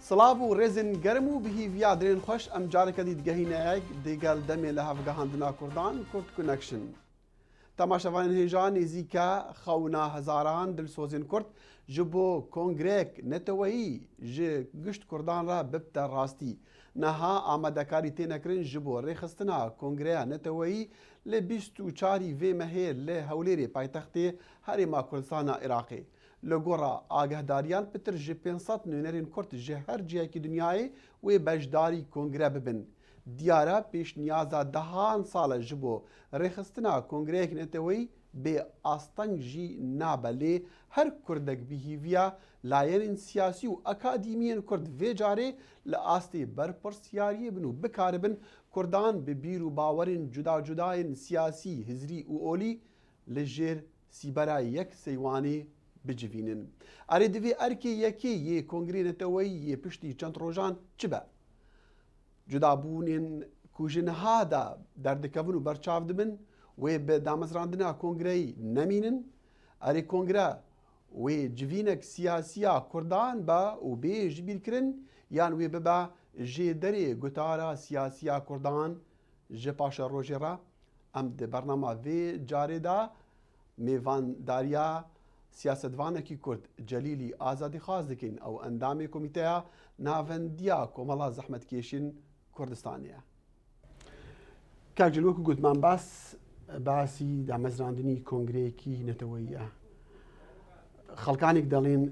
سلااو و ڕێزن گەرم و بهیڤیا درێن خۆش ئەم جارێکە دیتگەهینەیەک دەیگەل دەمێ لە هەڤگەهاندنا کوردان کورد کونەکشن. تەماشەوانên hêja nêzîka xewna hezaran dilsozên Kurd ji bo kongreyek neteweyî ji gişt Kurdan re bibte rastî. Niha amadekarî tê nekirin ji bo rêxistina kongreya neteweyî li 24 vê mehê li Hewlêrê paytextê Herêma Kurdistana Iraqê. Li gora agahdariyan pitir ji 500 nûnerên Kurd ji her cihekî dunyayê wê beşdarî kongre bibin. Diyara pêşniyaza dehan sal ji bo rêxistina kongreyek neteweyî bê asteng jî nabe lê her Kurdek bihîviya layerên siyasî û akadîmiyên Kurd vê carê li astê berpirsiyariyê bin û bikaribin Kurdan bi bîr û bawerên cuda cudayên siyasî, hizrî û olî li jêr sîbera yek seywanê bicivînin. Erê divê erkê yekê yê kongrê neteweyî yê piştî çend rojan çi be? Cudabûnên ku ji niha de derdikevin û berçav dibin wê bi damezrandina kongreyî nemînin. Erê kongre wê civînek siyasiya Kurdan be û bê ji bîrkirin yan wê bibe jê derê gotara siyasiya Kurdan ji paşa rojê re? Em di bernama vê carê de mêvandariya siyasetvanekî Kurd Celîlî Azadîxwaz dikin ew endamê komîteya navendiya Komela Zehmetkêşên Kurdistanê ye. Kak wekû gotman basî damezrandinî kongreyekî neteweyî ye. Xelkanêk delên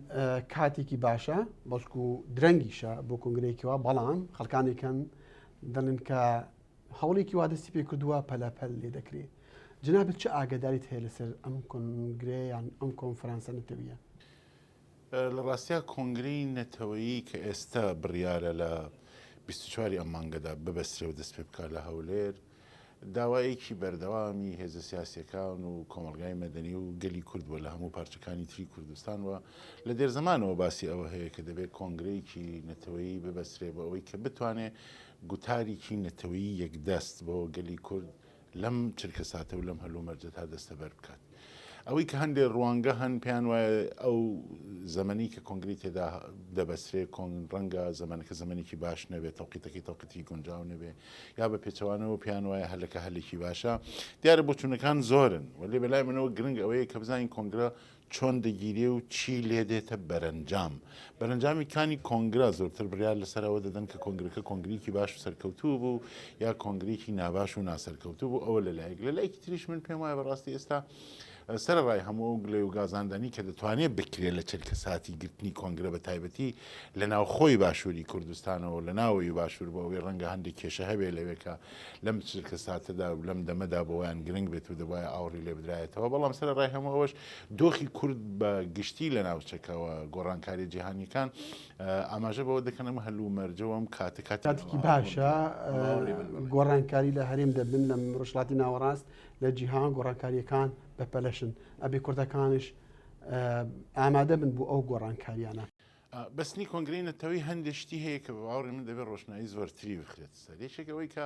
katێkî baş e belsku direngî şe bo kongreyekî we belan xelkanêkin delên ke hewlêkî wa destî pê kirduwa pelepel lê dekirê. Cenabet çi agadarît heye li ser em kongre yan em konferansa netewî ye? Li rastiya kongreyî neteweyî kê êsta biryare li 24 em mangeda bibestre û dest pê bika li Hewlêr dawayekî berdewamî hêza siyasîyekan û komelgayê medenî û gelî Kurd bû li hemû parçekanî tirî Kurdistan we li dêr zemanê basî ew heye ke divê kongreyekî neteweyî bibestre bo ewî ke bitwane gutarîkî neteweyî yekdest bo gelî Kurd lem çirkesate û lem helûmerceta desteber bikat. Ewî ke hindê rwange hin pêyan waye ew zemenî ke kongrê têda debestre renga zemeneke zemenekî baş nebe tewqîtekî tewqîtî guncaw nebe ya bi pêçewanew pêyan waye heleke helekî baş e. Diyar boçûnekan zor in welê belay min ew giring ew ye ke bizanîn kongre çon digîrê û çî lê dête berencam. Berencamê kanî kongre zortir biryar li ser ew didin ke kongreke kongrîkî baş û serkewtû bû ya kongrîkî nabaş û naserkewtû bû ew li layek. Li layekî tirîş min pêm waye berastî êsta سەرڕای هەموو گلێ و گازاندنی کە دەتوانێت بکرێت لە چرکەساتی گرتنی کۆنگرە بە تایبەتی لە ناو خۆی باشووری کوردستانەوە لە ناوەوەی باشوور بۆ ئەوەی ڕەنگە هەندێک کێشە هەبێ لەوێکە لەم چرکەساتەدا و لەم دەمەدا بۆیان گرنگ بێت و دەبایە ئاوری لێ بدرایێتەوە. بەڵام سەرڕای هەموو ئەوەش دۆخی کورد بە گشتی لە ناوچەکەوە گۆڕانکاری جیهانیەکان ئاماژە بەوە دەکەن ئەمە هەلوو مەرجەوەم کاتێکی باشە گۆڕانکاری لە هەرێم دەبن لە ڕۆژهەڵاتی ناوەڕاست لە جیهان گۆڕانکاریەکان بەپەلەشن ئەبێ کوردەکانش ئامادە بن بۆ ئەو گۆڕانکاریانە. بەسنی کۆنگرەی نەتەوەی هەندێک شتی هەیە کە باوەڕی من دەبێت ڕۆشنایی زۆرتری بخرێت سەر یەکێکەوەی کە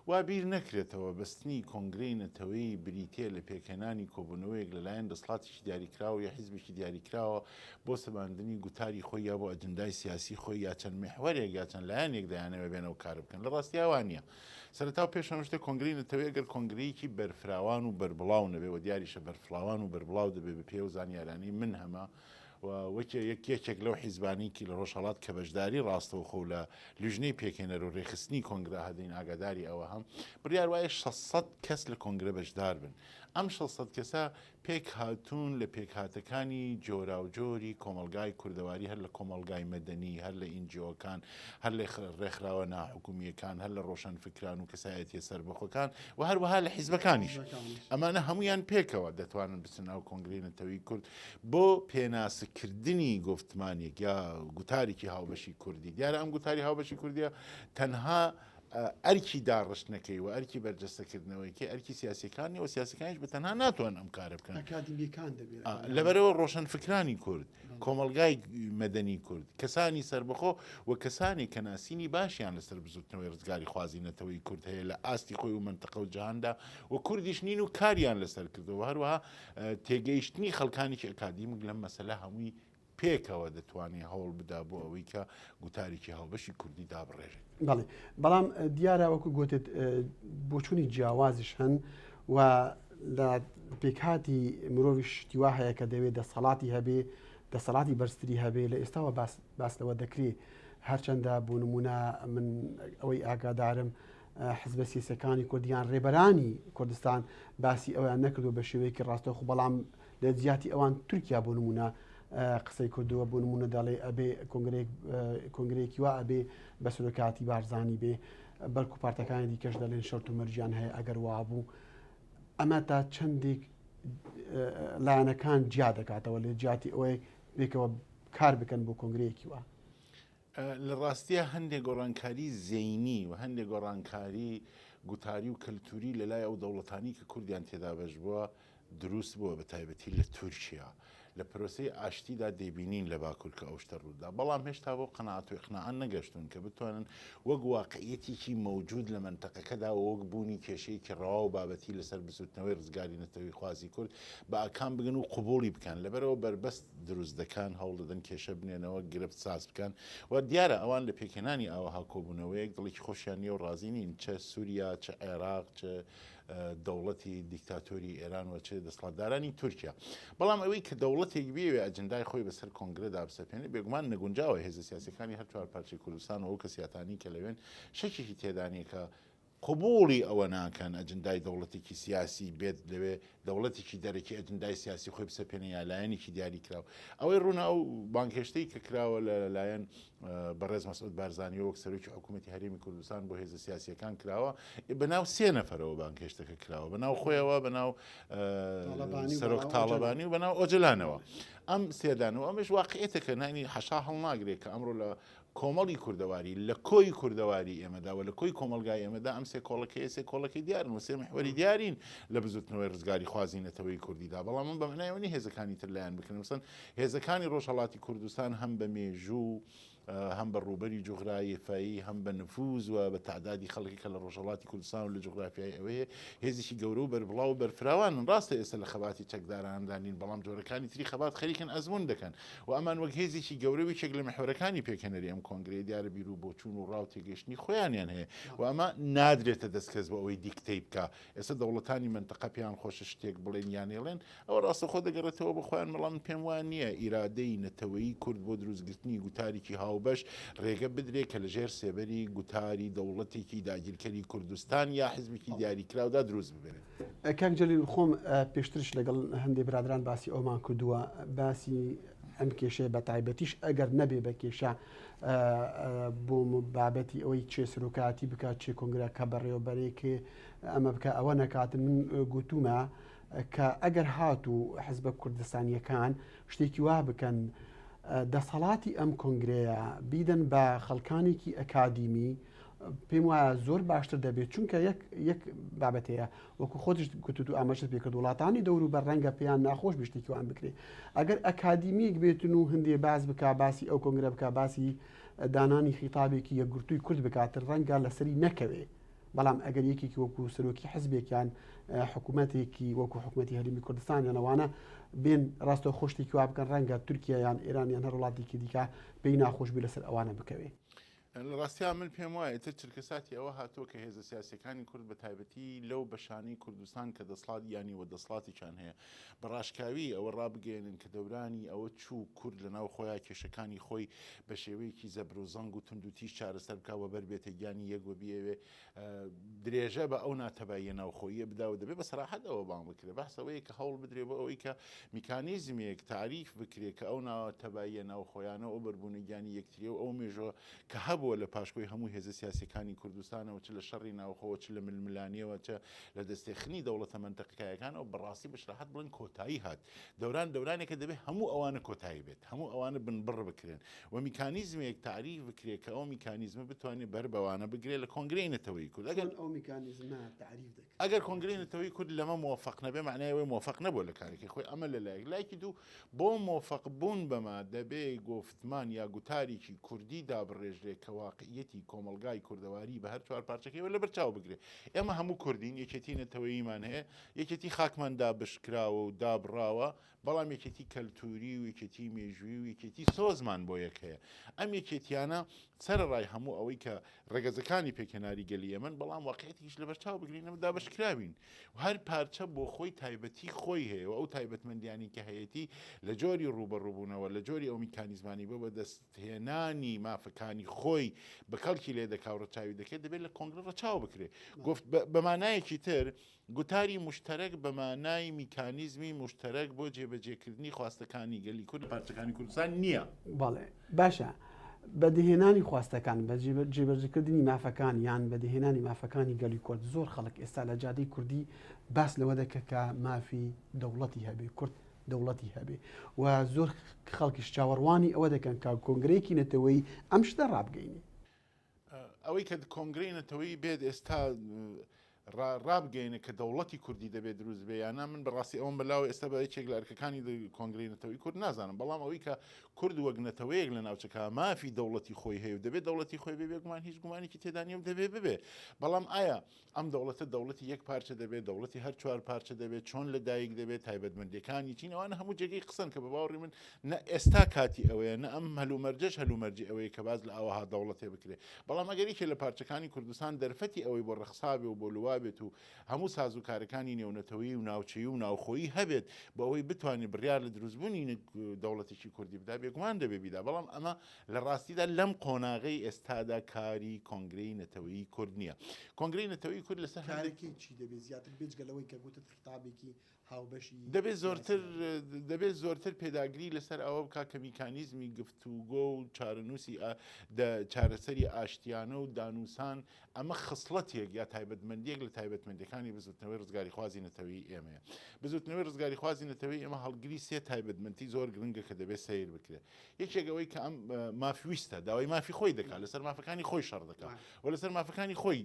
وا بیر نەکرێتەوە بەستنی کۆنگرەی نەتەوەی بریتێ لە پێکهێنانی کۆبوونەوەیەک لەلایەن دەسەڵاتێکی دیاریکراوە یا حیزبێکی دیاریکراوە بۆ سەباندنی گوتاری خۆی یا بۆ ئەجندای سیاسی خۆی یا چەند محوەرێک یا چەند لایەنێک دەیانەوە بێنەوە کار بکەن لە ڕاستی ئەوان نییە. سەرەتا و پێش هەموو شتێک کۆنگرەی نەتەوەی ئەگەر کۆنگرەیەکی بەرفراوان و بەربڵاو نەبێ و دیاریشە بەرفراوان و بەربڵاو دەبێ بە پێ و زانیارانی من هەمە یەکێک لەو حیزبانێکی لە ڕۆژهەڵات کە بەشداری ڕاستەوخۆ لە لیژنەی پێکهێنەر و ڕێخستنی کۆنگرە هەدەین ئاگاداری ئەوە هەم بڕیار وایە 600 کەس لە کۆنگرە بەشدار بن. ئەم 600 کەسە پێک هاتوون لە پێکهاتەکانی جۆرا و جۆری کۆمەلگای کوردەواری هەر لە کۆمەلگای مەدەنی هەر لە ئینجیۆکان هەر لە ڕێکخراوە ناحکومیەکان هەر لە ڕۆشن فکران و کەسایەتی سەربەخۆکان و هەروەها لە حیزبەکانیش ئەمانە هەمویان پێکەوە دەتوانن بچن ناو کۆنگرەی نەتەوەی کورد بۆ پێناسکردنی گفتمانێک یا گوتارێکی هاوبەشی کوردی. دیارە ئەم گوتاری هاوبەشی کوردیە تەنها ئەرکی داڕشتنەکەی و ئەرکی بەرجەستەکردنەوەیکە ئەرکی سیاسەکانی و سیاسەکانیش بە تەنها ناتوان ئەم کارە بکەن لەبەرەوە ڕۆشن فکرانی کورد کۆمەلگای مەدەنی کورد کەسانی سربەخۆ و کەسانی کە ناسینی باشیان لەسەر بزوتنەوەی ڕزگاری خوازی نەتەوەی کورد هەیە لە ئاستی خۆی و منتەقە و جیهاندا و کوردیش نین و کاریان لەسەر کردەوە هەروەها تێگەیشتنی خەڵکانێکی ئەکادیمک لەم مەسەلە هەمووی پێکەوە دەتوانێت هەوڵ بدا بۆ ئەوەی کە گوتارێکی هەڵبەشی کوردی دابڕێژێت. بەڵێ بەڵام دیارە وەکو گوتت بۆچوونی جیاوازش هەن و لە پێکهاتی مرۆڤیش تیوا هەیە کە دەوێت دەسەڵاتی هەبێ دەسەڵاتی بەرزتری هەبێ لە ئێستاوە باسلەوە دەکرێت هەرچەندە بۆ نمونە من ئەوەی ئاگادارم حزبە سیاسەکانی کوردیان ڕێبەرانی کوردستان باسی ئەویان نەکردو بە شێوەیەکی ڕاستەوخۆ بەڵام لە جیاتی ئەوان تورکیا بۆ نمونە قسەی کردووە بۆ نمونە دەڵێ ئەبێ کۆنگرەیەکی وا ئەبێ بە سەرۆکاتی بارزانی بێ بەڵکو پارتەکانی دیکەش دەڵێن شەرت و مەرجیان هەیە ئەگەر وا بوو ئەمە تا چەندێک لایەنەکان جیا دەکاتەوە لە جیاتی ئەوەی بێکەوە کار بکەن بۆ کۆنگرەیەکی وە. لە ڕاستیە هەندێک گۆڕانکاری زەینی و هەندێک گۆڕانکاری گوتاری و کەلتوری لە لای ئەو دەوڵەتانی کە کوردیان تێدا بەش بووە دروست بووە بە تایبەتی لە تورکیا لە پرۆسەی ئاشتیدا دەبینین لە باکوور کە ئەو شتە ڕوودا بەڵام هێشتا بۆ قەناعەت و ئیقناعان نەگەشتون کە بتوانن وەک واقعیەتێکی مەوجود لە منتەقەکەدا وەک بوونی کێشەیەکی ڕەوا و بابەتی لەسەر بسووتنەوەی ڕزگاری نەتەوەی خوازی کورد بە ئاکام بگەن و قوبوڵی بکەن لەبەرەوە بربەست دروست دەکەن هەوڵ دەدەن کێشە بنێنەوە گرفت ساز بکەن و دیارە ئەوان لە پێکێنانی ئاوەها کۆبوونەوەیەک دڵێکی خۆشیان نیە و ڕازی نین چە سووریا چە عێراق چە دەوڵەتی دیکتاتۆری ئێران و چه دەسەڵاتدارانی تورکیا بەڵام ئەوەی کە دەوڵەتێک بێوێ ئەجندای خۆی بەسەر کۆنگرەدا بسەپێنێ بێگومان نەگونجاوە هێزە سیاسەکانی هەر چوار پارچەی کوردستان و ئەو کەسیاتانی کە لەوێن شەکێکی تێدانێ کە قبوڵی ئەوە ناکەن ئەجندای دەوڵەتێکی سیاسی بێت لەوێ دەوڵەتێکی دەرەکی ئەجندای سیاسی خۆی بسەپێنە یا لایەنێکی دیاری کراوە ئەوەی ڕوونا ئەو بانکێشتەی کە کراوە لەلایەن بەڕێز مەسعود بارزانی وەک سەرۆکی حکوومەتی هەرێمی کوردستان بۆ هێزە سیاسیەکان کراوە بەناو سێ نەفەرەوە بانکێشتەکە کراوە بەناو خۆیەوە بەناو سەرۆک تاڵەبانی و بەناو ئۆجلانەوە ئەم سێدانەوە ئەمەش واقعێتەکە نانی حەشا هەڵناگرێت کە ئەمڕۆ لە کۆمەڵی کوردەواری لە کۆی کوردەواری ئێمەداوە لە کۆی کۆمەلگای ئێمەدا ئەم سێ کۆڵەکەی سێ کۆڵەکەی دیارن و سێ محوەری دیارین لە بزوتنەوەی ڕزگاری خوازینەتەوەی کوردیدا بەڵام من بەمەنایەوەنی هێزەکانی تر لایەن بکەن مثلا هێزەکانی ڕۆژهەڵاتی کوردستان هەم بە مێژوو هەم بە ڕوبەری جوغرافایی هەم بە نفوز و بە تعدادی خەڵکی کە لە ڕۆژهەڵاتی کوردستان و لە جوغرافیای ئەوەیە هێزیشی گەورە و بەربڵاو و بەرفراوان ڕاستە ئێستا لە خەباتی چەکداراندانین بەڵام جۆرەکانی تری خەبات خەریکن ئەزمون دەکەن و ئەمان وەک هێزیشی گەورەوی چێک لە محورەکانی پێکەنەری ئەم کۆنگرەی دیارە بیر و بۆچوون و ڕاو تێگەشتنی خۆیانیان هەیە و ئەمە نادرێتە دەستکەس بە ئەوەی دیکتەی بکە ئێستا دەوڵەتانی منتەقە پێیان خۆشە شتێک بڵێن یانێڵێن ئەوە ڕاستە خۆ دەگەڕێتەوە بە خۆیان بەڵام پێم وان نییە ئیرادەی نەتەوەیی کورد بۆ دروستگرتنی گوتارێکی هاوبەش ڕێگە بدرێت کە لەژێر سێبەری گوتاری دەوڵەتێکی داگیرکەری کوردستان یا حزبێکی دیاریکراودا دروست ببێت. کاک جەلیل خۆم پێشترش لەگەڵ هەندێک برادران باسی ئەومان کردووە باسی ئەم کێشەیە بە تایبەتیش ئەگەر نەبێ بە کێشە بۆ بابەتی ئەوەی چێ سەرۆکاتی بکات چێ کۆنگرە کە بەڕێوەبەرێکێ ئەمە بکە ئەوە نەکاتن من گوتومە کە ئەگەر هات و حزبە کوردستانیەکان شتێکی وا بکەن دەسەڵاتی ئەم کۆنگرەیە بیدەن بە خەڵکانێکی ئەکادیمی پێم وایە زۆر باشتر دەبێت چونکە یەک بابەتەیە وەکو خۆتش گوتت و ئاماژت پێکرد وڵاتانی دەور و بەرڕەنگە پێیان ناخۆش بشتێکیوان بکرێت ئەگەر ئەکادیمیک بێتن و هەندێ باز بک باسی ئەو کۆنگرە بک باسی دانانی خیتابێکی یەکگرتووی کورد بکاتر ڕەنگە لەسەری نەکەوێ بەڵام ئەگەر یەکێکی وەکو سەرۆکی حزبێکیان حکوومەتێکی وەکو حکوومەتی هەرێمی کوردستان یانەوانە بێن ڕاستە خۆشتێکی وا بکەن ڕەنگە تورکیا یان ئێرانیان هەر وڵاتێکی دیکە پێی ناخۆشبی لەسەر ئەوانە بکەوێ. لە ڕاستیان من پێم وایە تر چرکەساتی ئەوە هاتووە کە هێزە سیاسەکانی کورد بە تایبەتی لەو بەشانەی کوردستان کە دەسڵات ینی وە دەسڵاتیان هەیە بەڕاشکاوی ئەوە ڕابگەێنن کە دەورانی ئەوە چوو کورد لە ناو خۆیان کێشەکانی خۆی بە شێوەیەکی زەبر و زەنگ و تونند و تیژ چارەسەر بکەوە بەر بێتە گیانی یەک وە بیەوێ درێژە بە ئەو ناتەباییە ناوخۆیە بداوە دەبێت بە سەراحەت ئەوە بان بکرێ بەسەوەیە کە هەوڵ بدرێ بە ئەوەی کە میکانیزمێک تعریف بکرێت کە ئەو ناتەباییە ناوخۆیانە ئەو بەربوونە گیانی یەکتریە و ئەو مێژۆ کە هەبووە لە پاشکۆی هەموو هێزە سیاسەکانی کوردستانەوە چ لە شەڕی ناوخۆوە چ لە ململانیەوە چە لە دەستێخنی دەوڵەتە منتەقەکەیەکان ئەو بەڕاستی بەشراحەت بڵێن کۆتایی هات دەورانێکە دەبێت هەموو ئەوانە کۆتایی بێت هەموو ئەوانە بنبڕ بکرێن و میکانیزمێک تعریف بکرێت کە ئەو میکانیزمە بتوانێت بەر بەوانە بگرێت لە کۆنگرەی نەتەوەی کورد ئەگەر کۆنگرەی نەتەوەی کورد لەمە موافق نەبێ معنایەوەی موافق نەبووە لە کارێکی خۆی ئەمە لە لایەکی دوو بۆ موافق بوون بەما دەبێ گفتمان یا گوتارێکی کوردی دابڕێژرێت کە واقعیەتی کۆمەلگای کوردەواری بە هەر چوار پارچەکەیەوە لە بەرچاو بگرێ. ئێمە هەموو کوردین یەکێتی نەتەوەییمان هەیە، یەکێتی خاکمان دابشکراوە و دابڕاوە، بەڵام یەکێتی کەلتوری و یەکێتی مێژووی و یەکێتی سۆزمان بۆ یەک هەیە. ئەم یەکێتیانە سەرڕای هەموو ئەوەی کە ڕێگەزەکانی پێکەناری گەلی ئەمن، بەڵام واقعیەتیش لە بەرچاو بگرینەوە دابشکراوین و هەر پارچە بۆ خۆی تایبەتی خۆی هەیە و ئەو تایبەتمەندیانی کە هەیەی لە جۆری ڕوبەڕووبوونەوە لە جۆری ئەو میکانیزمانی بۆ بە دەستهێنانی مافەکانی خۆی بە کەڵکی لێ دەکاوڕەچاوی دەکرێت دەبێت لە کۆنگرە ڕەچاو بکرێت. گفت بەمانایەکی تر گوتاری مشتەرەک بە مانای میکانیزمی مشتەرەک بۆ جێبەجێکردنی خواستەکانی گەلی کورد پارچەکانی کوردستان نییە. بەڵێ باشە بەدەهێنانی خواستەکان بە جێبەجێکردنی مافەکان یان بەدەهێنانی مافەکانی گەلی کورد زۆر خەڵک ئێستا لە جادەی کوردی باس لەوە دەکە کە مافی دەوڵەتی هەبێ کورد دەوڵەتی هەبێ و زۆر خەڵکیش چاوەڕوانی ئەوە دەکەن کە کۆنگرەیەکی نەتەوەی ئەم شتە ڕابگەینێ. ئەوەی کە کۆنگرەی نەتەوەیی بێت ئێستا ڕابگەینە کە دەوڵەتی کوردی دەبێت دروست بێ یانە من بەڕاستی ئەوم بەلاوە ئێستا بە یەکێک لە ئەرکەکانی کۆنگرەی نەتەوەیی کورد نازانم، بەڵام ئەوەی کە کورد وەک نەتەوەیەک لە ناوچەکە مافی دەوڵەتی خۆی هەیە و دەبێت دەوڵەتی خۆی بێ گومان هیچ گومانێکی تێدا نیە و دەبێ ببێ. بەڵام ئایا ئەم دەوڵەتە دەوڵەتی یەک پارچە دەبێت، دەوڵەتی هەر چوار پارچە دەبێت، چۆن لەدایک دەبێت، تایبەتمەندیەکانی چین، ئەوانە هەموو جێگەی قسەن کە بە باوەڕی من نە ئێستا کاتی ئەوەیە نە ئەم هەلومەرجەش هەلومەرجی ئەوەیە کە باز لە ئەوەها دەوڵەتێ بکرێت. بەڵام ئەگەریکە لە پارچەکانی کوردستان دەرفەتی ئەوەی بۆ ڕەخسابێ و بۆ لوابێت و هەموو سازوکارەکانی نێونەتەوەی و ناوچەیی و ناوخۆیی هەبێت بە ئەوەی بتوانێت بڕیار لە دروستبوونی دەوڵەتێکی کوردی بدا بێگومان دەبێ بیدا. بەڵام ئەمە لە ڕاستیدا لەم قۆناغەی ئێستادا کاری کۆنگرەی نەتەوەیی کورد نییە. کۆنگرەی نەتەوەیی کورد لەسەر کارێکی چی دەبێت زیاتر بێجگەلەوەی کە گوتت خطابێکی هاوبەشی دەبێت زۆرتر پێداگری لەسەر ئەوە بکا کە میکانیزمی گفتوگۆ و چارەنووسی چارەسەری ئاشتیانە و دانووسان ئەمە خصلەتێک یا تایبەتمەندیەک لە تایبەتمەندیەکانی بزوتنەوەی ڕزگاری خوازی نەتەوەیی ئێمەیە. بزوتنەوەی ڕزگاری خوازی نەتەوەیی ئێمە هەڵگری سێ تایبەتمەندی زۆر گرنگە کە دەبێت سیر بکرێت. یەکێک ئەوەی کە ئەم مافیویستە داوای مافی خۆی دەکات لەسەر مافەکانی خۆی شەڕ دەکات و لەسەر مافەکانی خۆی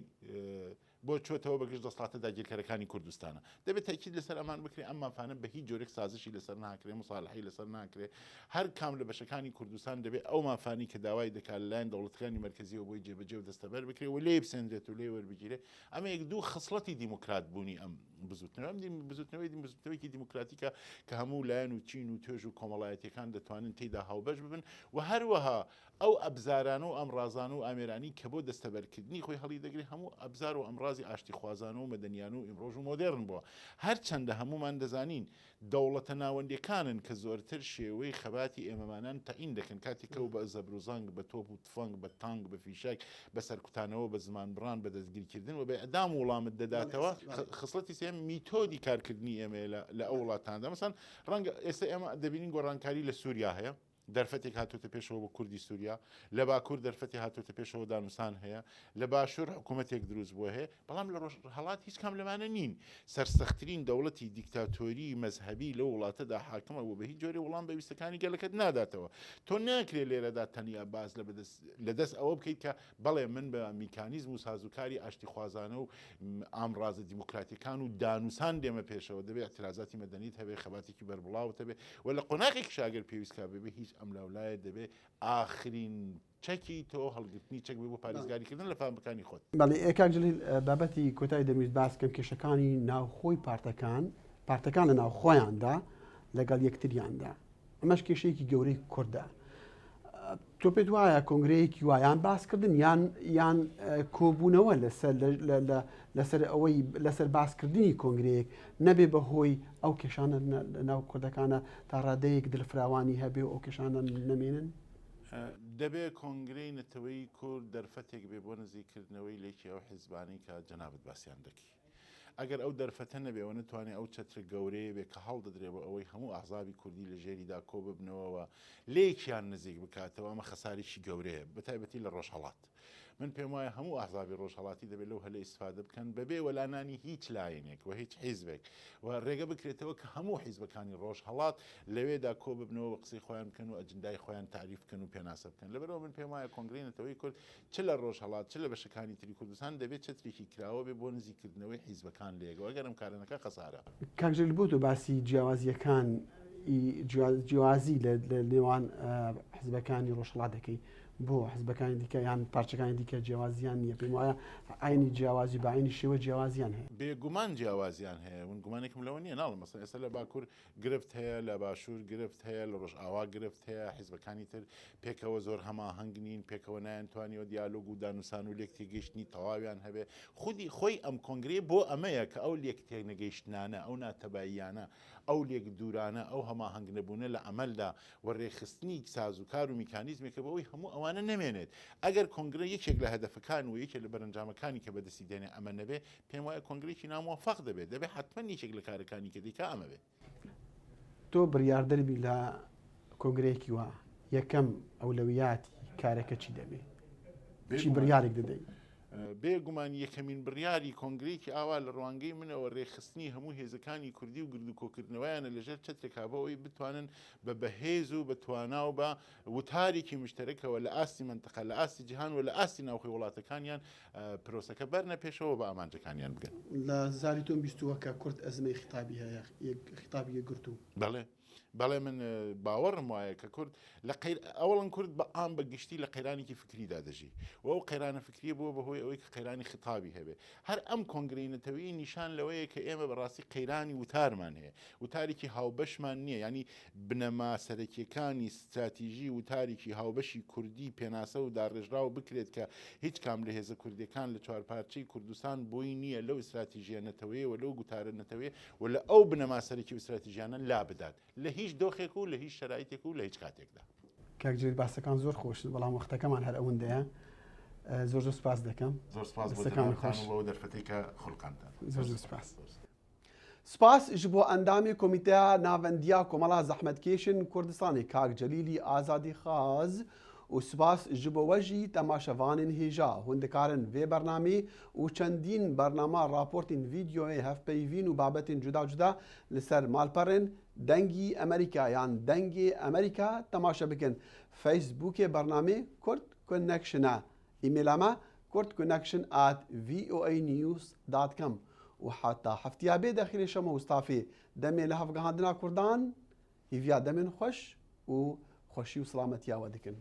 بۆ چۆتەوە بەگشت دەسڵاتە داگیرکەرەکانی کوردستانە. دەبێت تاکید لەسەر ئەمان بکرێ ئەم مافانە بە هیچ جۆرێک سازشی لەسەر ناکرێ، مصالحەی لەسەر ناکرێ. هەر کام لە بەشەکانی کوردستان دەبێت ئەو مافانی کە داوای دەکات لەلایەن دەوڵەتەکانی مرکزیەوە بۆی جێبەجێ و دەستەبەر بکرێ و لێ بسێنرێت و لێ وەربگیرێ. ئەمە یەک دوو خصلەتی دیموکرات بوونی ئەم بزوتنەوەیکی دیموکراتیکە کە هەموو لایەن و چین و توێژ و کۆمەڵایەتیەکان دەتوانن تێیدا هاوبەش ببن و هەروەها ئەو ئەبزارانە و ئەمڕازان و ئامێرانی کە بۆ دەستەبەرکردنی خۆی هەڵی دەگرێت هەموو ئەبزار و ئەمڕازی ئاشتی خوازانە و مەدەنیان و ئیمڕۆژ و مۆدێرن بووە. هەرچەندە هەمومان دەزانین دەوڵەتە ناوەندیەکانن کە زۆرتر شێوەی خەباتی ئێمەمانان تەعین دەکەن کاتێکە و بە زەبر و زەنگ بە تۆپ و تفەنگ بە تانگ بە فیشک بە سەرکوتانەوە بە زمان بڕان بە دەستگیرکردن و بە ئەدام وڵامت دەداتەوە. خصلەتی سێم میتۆدی کارکردنی ئێمە لە ئەو وڵاتاندا مەسەن ڕەنگە ئێستا ئێمە دەبینین گۆڕانکاری لە سووریا هەیە، دەرفەتێک هاتوتە پێشەوە بە کوردی سووریا، لە باکوور دەرفەتی هاتوتە پێشەوە دانووسان هەیە، لە باشوور حکوومەتێک دروست بووە هەیە، بەڵام لە ڕۆژهەڵات هیچ کام لەمانە نین. سەرسەختترین دەوڵەتی دیکتاتۆری مەزهەبی لە وڵاتەدا حاکمە و بە هیچ جۆری وەڵام بەویستەکانی گەلەکەت ناداتەوە. تۆ ناکرێت لێرەدا تەنیا باز لە دەست ئەوە بکەیت کە بەڵێ من بە میکانیزم و سازوکاری ئاشتی خوازانە و ئامڕازە دیموکراتیکان و دانووسان دێمە پێشەوە، دەبێت اعتراضاتی مەدەنیت هەبێ، خەباتێکی بەربڵاوت هەبێ و لە قۆناغێکی شاگەر پێویستکە ببێ هیچ ئەم لەولایە دەبێ ئاخرین چەکی تۆ هەڵگرتنی چەک بێ بۆ پارێزگاریکردن لە فامەکانی خۆت. بەڵێ ئێکاک جلیل بابەتی کۆتایی دەمویست باسکەم کێشەکانی ناوخۆی پارتەکان لە ناوخۆیاندا لەگەڵ یەکتریاندا ئەمەش کێشەیەکی گەورەی کوردە. تۆ پێت وایە کۆنگرەیەکی وایان باسکردن یان کۆبوونەوە لەسەر ئەوەی لەسەر باسکردنی کۆنگرەیەک نەبێ بەهۆی ئەو کێشانە ناو کوردەکانە تا ڕادەیەک دلفراوانی هەبێ و ئەو کێشانە نەمێنن؟ دەبێت کۆنگرەی نەتەوەیی کورد دەرفەتێک بێ بۆ نزیکردنەوەی لێکی ئەو حیزبانەی کە جەنابەت باسییان دەکەی. ئەگەر ئەو دەرفەتە نەبێەوە نتوانێت ئەو چەتر گەورەیە بێ کە هەڵدەدرێ بە ئەوەی هەموو ئاحزابی کوردی لە ژێریدا کۆ ببنەوەەوە لێکیان نزیک بکاتەوە، ئەمە خەساریشی گەورەیە بەتایبەتی لە ڕۆژهەڵات. من پێم وایە هەموو ئاحزابی ڕۆژهەڵاتی دەبێت لەو هەلە ئیسفادە بکەن بەبێ وەلانانی هیچ لایەنێک و هیچ حیزبێک و ڕێگە بکرێتەوە کە هەموو حیزبەکانی ڕۆژهەڵات لەوێدا کۆ ببنەوە قسەی خۆیان بکەن و ئەجندای خۆیان تعریف بکەن و پێناسە بکەن. لەبەرەوە من پێم وایە کۆنگرەی نەتەوەیی کورد چ لە ڕۆژهەڵات چ لە بەشەکانی تری کوردستان دەبێت چەترێکی کراوە بێ بۆ نزیکردنەوەی حیزبەکان لێگەوە ئەگەرم کارەکە خەسارە. کاک جلیل بۆ تۆ باسی جیاوازیەکان جیاوازی لە نێوان حیزبەکانی ڕۆژهەڵات دەکەی بۆ حزبەکانی دیکە یان پارچەکانی دیکە جیاوازیان نییە پێم وایە عینی جیاوازی بە عینی شێوە جیاوازیان هەیە بێگومان جیاوازیان هەیە ون گومانێکم لەوە نییە ناڵم مەسەن ئێستا لە باکوور گرفت هەیە لە باشوور گرفت هەیە لە ڕۆژئاوا گرفت هەیە حیزبەکانی تر پێکەوە زۆر هەماهەنگ نین پێکەوە نایانتوانیەوە دیالۆگ و دانووسان و لێک تێگەیشتنی تەواویان هەبێ خودی خۆی ئەم کۆنگرێ بۆ ئەمەیە کە ئەو لێک تێنەگەیشتنانە ئەو ناتەباییانە ئەو لێک دوورانە ئەو هەماهەنگ نەبوونە لە ئەمەلدا وەڕێخستنی سازوکار و میکانیزمێکە بەوەی هەموو ئەوانە نەمێنێت ئەگەر کۆنگرە یەکێک لە هەدەفەکان و یەکێک لە بەرەنجامەکانی کە بەدەستی دێنێ ئەمە نەبێ پێم وایە کۆنگرێکی ناموەفەق دەبێت حتمما یەکێک لە کارەکانی کە دیکە ئەمە بێت تۆ بڕیاردەربی لە کۆنگرەیەکی وە یەکەم ئەولەویاتی کارەکە چی دەبێت چی بڕیارێک دەدەیت بێگومان یەکەمین بڕیاری کۆنگرێکی ئاوا لە ڕوانگەی منەوە ڕێخستنی هەموو هێزەکانی کوردی و گردوکۆکردنەوەیانە لەژێر چەترێکابەوەی بتوانن بە بەهێز و بەتوانا و بە وتارێکی مشتەرەکەوە لە ئاستی منتەقە لە ئاستی جیهان و لە ئاستی ناوخۆی وڵاتەکانیان پرۆسەکە بەرنە پێشەوە بە ئامانجەکانیان بگەن لە زاری تۆم بیستووە کە کورد ئەزمەی خیتابی هەیە خیتابی یەکگرتوو بەڵێ من باوەڕم وایە کە کورد لە ئەوڵەن کورد بە ئام بە گشتی لە قەیرانێکی فکریدا دەژی و ئەو قەیرانە فکریە بووە بەهۆی ئەوەی کە قەیرانی خیتابی هەبێ هەر ئەم کۆنگرەینەتەوەی نیشان لەوەیە کە ئێمە بەڕاستی قەیرانی وتارمان هەیە وتارێکی هاوبەشمان نییە ینی بنەما سەرەکیەکانی استراتیژی وتارێکی هاوبەشی کوردی پێناسە و داڕێژرا و بکرێت کە هیچ کام لە هێزە کوردەکان لە چوارپارچەی کوردستان بۆی نییە لەو استراتیژیە نەتەوەیە و لەو گوتارە نەتەوەیە و لە ئەو بنەما سەرەکی و استراتیژیانە لا بدات لە هیچ دۆخێک و لە هیچ شرایطێک و لە هیچ کاتێکدا کاکجێت باسەکان زۆر خۆشن بەڵام وەختەکەمان هەر ئەوەندەیە زۆر سپاس دەکەم زۆر سپاس بۆ دەرفەتەی کە خولقانتان زۆر سپاس سپاس ji bo endamê Komîteya Navendiya Komala Zehmetkêşên Kurdistanê Kak Celîlî Azadî xaz û spas ji bo we jî temaşevanên hêja hûn dikarin vê bernamê û çendîn bernama raportên vîdyoyê hevpeyvîn û babetên cuda cuda li ser malperên dengî Amerîka yan dengê Amerîka temaşe bikin. Facebookê bernamê Kurd Connection îmêla me kurdconnection@voanews.com û heta heftiya bê dexîlê şema Mustafê demê li hevgihandina Kurdan hîviya demên xweş û xweşî û silametiya we dikin.